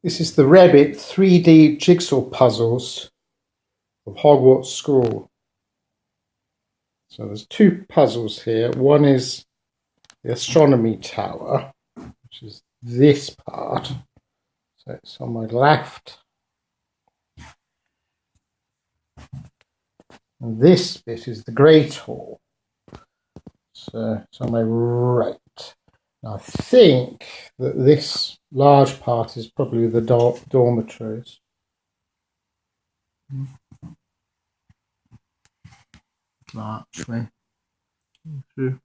This is the Wrebbit 3D jigsaw puzzles of Hogwarts School. So there's two puzzles here. One is the Astronomy Tower, which is this part. So it's on my left. And this bit is the Great Hall. So it's on my right. I think that this large part is probably the dormitories. Archway through.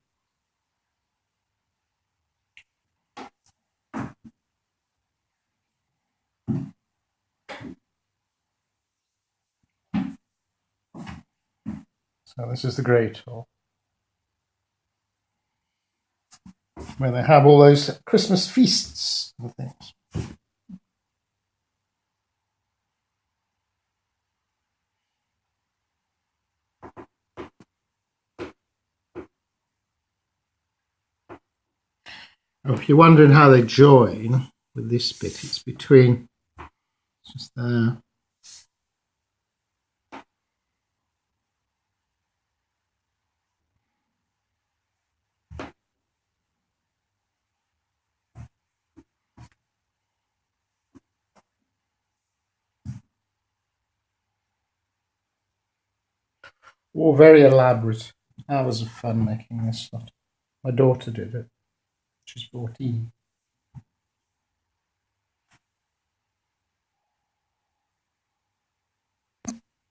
So this is the Great Hall, where they have all those Christmas feasts and things. Oh, if you're wondering how they join with this bit, it's between, it's just there. All very elaborate. Hours of fun making this lot. My daughter did it. She's 14.